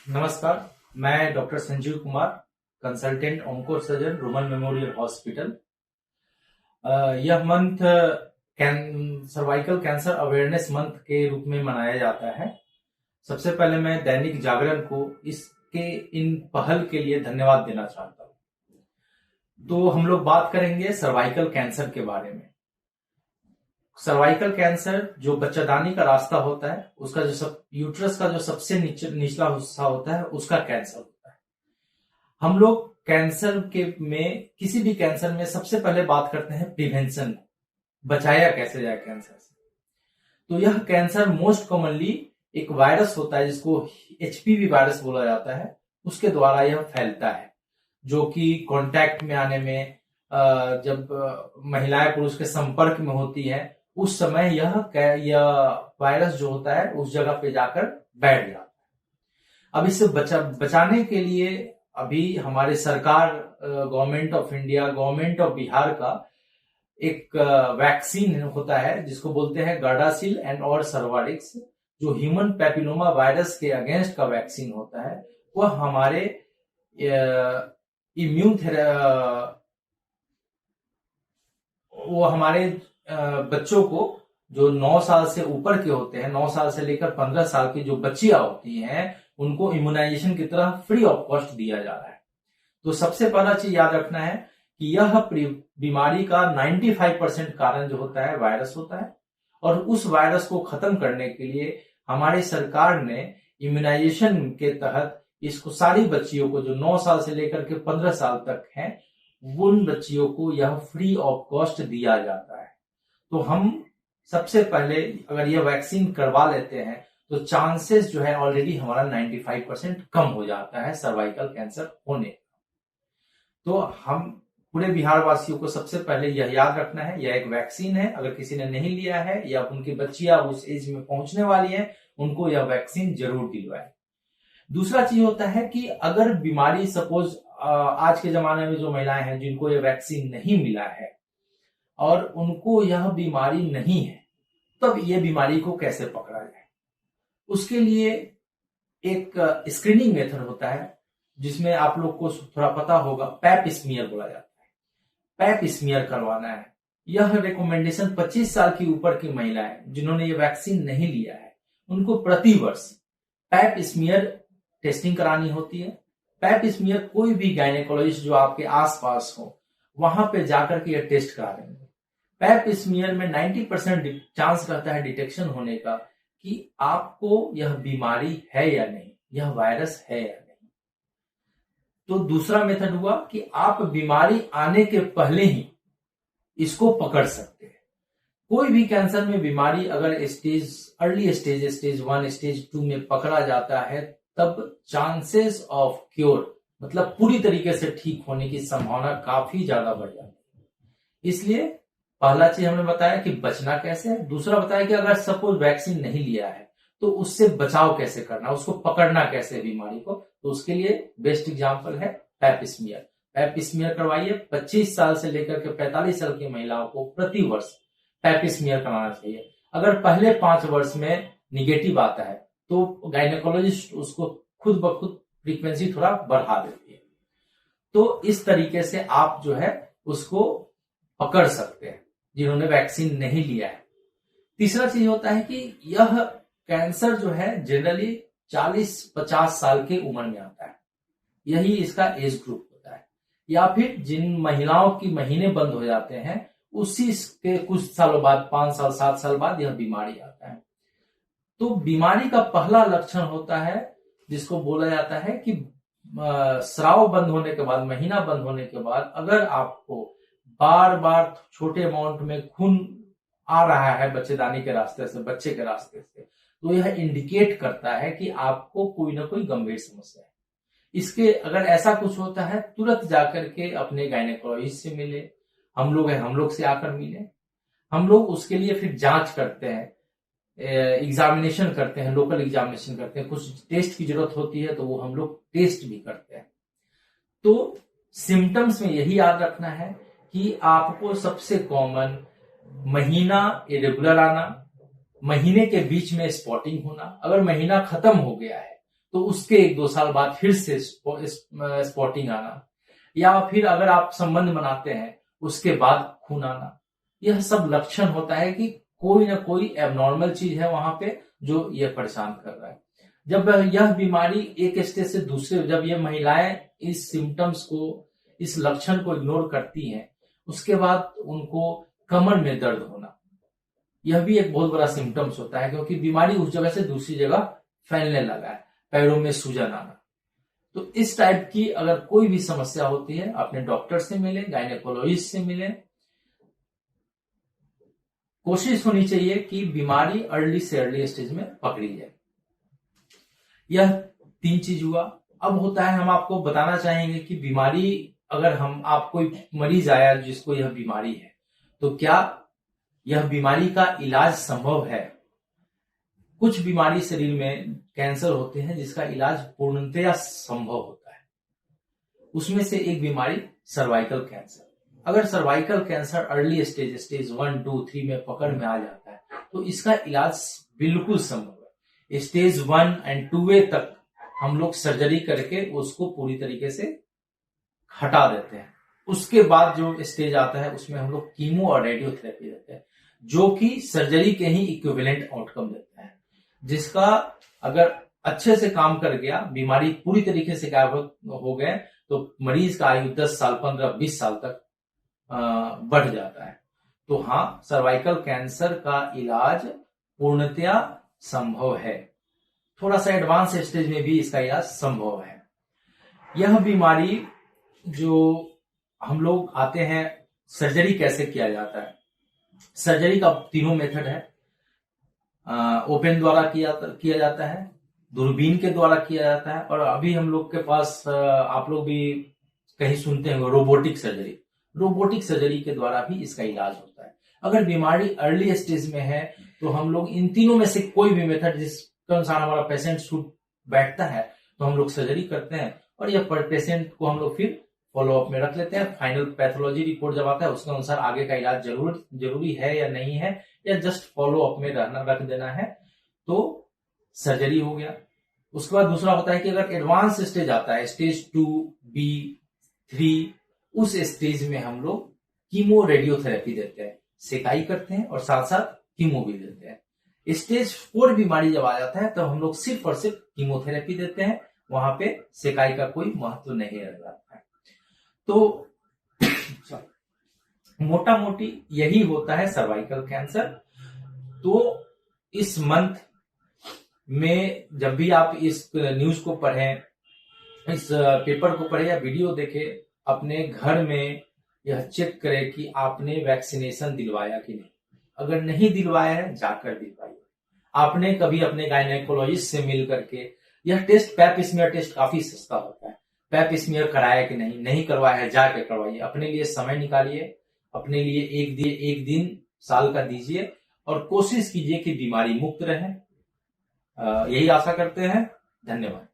नमस्कार। मैं doctor Sanjeev Kumar, consultant onco surgeon, Roman memorial hospital. यह month cervical cancer awareness month के रूप में मनाया जाता है। सबसे पहले मैं दैनिक जागरण को इसके इन पहल के लिए धन्यवाद देना चाहता हूं। तो हम लोग बात करेंगे सर्वाइकल कैंसर के बारे में। सर्वाइकल कैंसर जो बच्चादानी का रास्ता होता है, उसका जो यूट्रस का जो सबसे निचला हिस्सा होता है, उसका कैंसर होता है। हम लोग कैंसर के में किसी भी कैंसर में सबसे पहले बात करते हैं प्रिवेंशन, बचाया कैसे जाए कैंसर से। तो यह कैंसर मोस्ट कॉमनली एक वायरस होता है जिसको एचपीवी वायरस बोला जाता है, उसके द्वारा यह फैलता है, जो कि कांटेक्ट में आने में जब महिलाएं पुरुष के संपर्क में होती है, उस समय यह वायरस जो होता है उस जगह पे जाकर बैठ जाता है। अब इससे बचाने के लिए अभी हमारे सरकार, government of India, government of Bihar का एक वैक्सीन होता है जिसको बोलते हैं गार्डासिल एंड और सर्वारिक्स, जो ह्यूमन पैपिलोमा वायरस के अगेंस्ट का वैक्सीन होता है। वह हमारे बच्चों को जो 9 साल से ऊपर के होते हैं, 9 साल से लेकर 15 साल की जो बच्चियां होती हैं, उनको इम्यूनाइजेशन की तरह फ्री ऑफ कॉस्ट दिया जा रहा है। तो सबसे पहला चीज याद रखना है कि यह बीमारी का 95% कारण जो होता है वायरस होता है, और उस वायरस को खत्म करने के लिए हमारी सरकार ने इम्यूनाइजेशन के तहत इसको सारी बच्चियों को जो 9 साल से लेकर के 15 साल तक हैं, उन बच्चियों को यह फ्री ऑफ कॉस्ट दिया जाता है। तो हम सबसे पहले अगर यह वैक्सीन करवा लेते हैं तो चांसेस जो है ऑलरेडी हमारा 95% कम हो जाता है सर्वाइकल कैंसर होने का। तो हम पूरे बिहार वासियों को सबसे पहले यह याद रखना है, यह एक वैक्सीन है। अगर किसी ने नहीं लिया है या उनकी बच्चियां उस एज में पहुंचने वाली है, उनको यह वैक्सीन जरूर दिलवाएं। दूसरा चीज होता है कि अगर बीमारी सपोज आज के जमाने में जो महिलाएं हैं जिनको यह वैक्सीन नहीं मिला है और उनको यह बीमारी नहीं है, तब यह बीमारी को कैसे पकड़ा जाए, उसके लिए एक स्क्रीनिंग मेथड होता है जिसमें आप लोग को थोड़ा पता होगा, पैप स्मीयर बोला जाता है। पैप स्मीयर करवाना है। यह रिकमेंडेशन 25 साल की ऊपर की महिलाएं जिन्होंने ये वैक्सीन नहीं लिया है, उनको प्रति वर्ष पैप स्मीयर टेस्टिंग करानी होती है। पैप स्मीयर कोई भी गायनेकोलॉजिस्ट जो आपके आसपास हो, वहां पे जाकर के यह टेस्ट करा देंगे। पैप स्मीयर में 90% चांस रहता है डिटेक्शन होने का कि आपको यह बीमारी है या नहीं, यह वायरस है या नहीं। तो दूसरा मेथड हुआ कि आप बीमारी आने के पहले ही इसको पकड़ सकते हैं। कोई भी कैंसर में बीमारी अगर अर्ली स्टेज 1, स्टेज 2 में पकड़ा जाता है, तब चांसेस ऑफ क्योर, मतलब पूरी तरीके से ठीक होने की संभावना काफी ज्यादा बढ़ जाती है। इसलिए पहला चीज हमने बताया कि बचना कैसे है। दूसरा बताया कि अगर सपोज वैक्सीन नहीं लिया है तो उससे बचाव कैसे करना, उसको पकड़ना कैसे बीमारी को। तो उसके लिए बेस्ट एग्जांपल है पैप स्मीयर। पैप स्मीयर करवाइए। 25 साल से लेकर के 45 साल की महिलाओं को प्रति वर्ष पैप स्मीयर कराना चाहिए। अगर पहले 5 वर्ष में निगेटिव आता है तो गायनेकोलॉजिस्ट उसको खुद ब खुद फ्रीक्वेंसी थोड़ा बढ़ा देती है। तो इस तरीके से आप जो है उसको पकड़ सकते हैं जिन्होंने वैक्सीन नहीं लिया है। तीसरा चीज होता है कि यह कैंसर जो है जनरली 40-50 साल की उम्र में आता है, यही इसका एज ग्रुप होता है। या फिर जिन महिलाओं की महीने बंद हो जाते हैं, उसी के कुछ सालों बाद, 5 साल 7 साल बाद यह बीमारी आता है। तो बीमारी का पहला लक्षण होता है जिसको बोला जाता है कि स्राव बंद होने के बाद, महीना बंद होने के बाद अगर आपको बार बार छोटे अमाउंट में खून आ रहा है बच्चेदानी के रास्ते से, बच्चे के रास्ते से, तो यह इंडिकेट करता है कि आपको कोई ना कोई गंभीर समस्या है। इसके अगर ऐसा कुछ होता है, तुरंत जाकर के अपने गायनेकोलॉजिस्ट से मिले। हम लोग से आकर मिले। हम लोग उसके लिए फिर जांच करते हैं, एग्जामिनेशन करते हैं, लोकल एग्जामिनेशन करते हैं। कुछ टेस्ट की जरूरत होती है तो वो हम लोग टेस्ट भी करते हैं। तो सिम्टम्स में यही याद रखना है कि आपको सबसे कॉमन महीना इरेगुलर आना, महीने के बीच में स्पॉटिंग होना। अगर महीना खत्म हो गया है तो उसके 1-2 साल बाद फिर से स्पॉटिंग आना, या फिर अगर आप संबंध बनाते हैं उसके बाद खून आना, यह सब लक्षण होता है कि कोई ना कोई एबनॉर्मल चीज है वहां पे जो ये परेशान कर रहा है। जब यह बीमारी एक स्टेज से दूसरे, जब ये महिलाएं इस सिम्टम्स को, इस लक्षण को इग्नोर करती हैं, उसके बाद उनको कमर में दर्द होना, यह भी एक बहुत बड़ा सिम्टम्स होता है, क्योंकि बीमारी उस जगह से दूसरी जगह फैलने लगा है। पैरों में सूजन आना, तो इस टाइप की अगर कोई भी समस्या होती है, अपने डॉक्टर से मिले, गायनेकोलॉजिस्ट से मिले। कोशिश होनी चाहिए कि बीमारी अर्ली से अर्ली स्टेज में पकड़ी जाए। यह 3 चीज हुआ। अब होता है, हम आपको बताना चाहेंगे कि बीमारी, अगर आप कोई मरीज आया जिसको यह बीमारी है, तो क्या यह बीमारी का इलाज संभव है? कुछ बीमारी शरीर में कैंसर होते हैं जिसका इलाज पूर्णतया संभव होता है। उसमें से एक बीमारी सर्वाइकल कैंसर। अगर सर्वाइकल कैंसर अर्ली स्टेज 1, 2, 3 में पकड़ में आ जाता है तो इसका इलाज बिल्कुल संभव है। स्टेज 1 और 2 तक हम लोग सर्जरी करके उसको पूरी तरीके से हटा देते हैं। उसके बाद जो स्टेज आता है उसमें हम लोग कीमो और रेडियोथेरेपी देते हैं, जो कि सर्जरी के ही इक्विवेलेंट आउटकम देता है, जिसका अगर अच्छे से काम कर गया, बीमारी पूरी तरीके से गायब हो गए, तो मरीज का आयु 10 साल, 15, 20 साल तक बढ़ जाता है। तो हाँ, सर्वाइकल कैंसर का इलाज पूर्णतया संभव है। थोड़ा सा एडवांस स्टेज में भी इसका इलाज संभव है। यह बीमारी जो हम लोग आते हैं, सर्जरी कैसे किया जाता है? सर्जरी का 3 मेथड है। ओपन द्वारा किया जाता है, दूरबीन के द्वारा किया जाता है, और अभी हम लोग के पास, आप लोग भी कहीं सुनते हैं, रोबोटिक सर्जरी। रोबोटिक सर्जरी के द्वारा भी इसका इलाज होता है। अगर बीमारी अर्ली स्टेज में है तो हम लोग इन तीनों में से कोई भी मेथड जिसके अनुसार हमारा पेशेंट सूट बैठता है तो हम लोग सर्जरी करते हैं, और यह पेशेंट को हम लोग फिर फॉलोअप में रख लेते हैं। फाइनल पैथोलॉजी रिपोर्ट जब आता है उसके अनुसार आगे का इलाज जरूरी है या नहीं है, या जस्ट फॉलोअप में रख देना है, तो सर्जरी हो गया। उसके बाद दूसरा होता है कि अगर एडवांस स्टेज आता है, स्टेज 2B, 3, उस स्टेज में हम लोग कीमो रेडियोथेरेपी देते हैं, सेकाई करते हैं और साथ साथ कीमो भी देते हैं। स्टेज 4 बीमारी जब आ जाता है तो हम लोग सिर्फ और सिर्फ कीमोथेरेपी देते हैं, वहां पे सेकाई का कोई महत्व नहीं रह जाता है। तो मोटा मोटी यही होता है सर्वाइकल कैंसर। तो इस मंथ में जब भी आप इस न्यूज को पढ़ें, इस पेपर को पढ़े या वीडियो देखें, अपने घर में यह चेक करें कि आपने वैक्सीनेशन दिलवाया कि नहीं। अगर नहीं दिलवाया है, जाकर दिलवाइए। आपने कभी अपने गायनेकोलॉजिस्ट से मिल करके यह टेस्ट, पैप स्मीयर टेस्ट काफी सस्ता होता है, पैप स्मीयर कराया कि नहीं करवाया है, जाके करवाइए। अपने लिए समय निकालिए, अपने लिए एक दिन साल का दीजिए, और कोशिश कीजिए कि बीमारी मुक्त रहे। यही आशा करते हैं। धन्यवाद।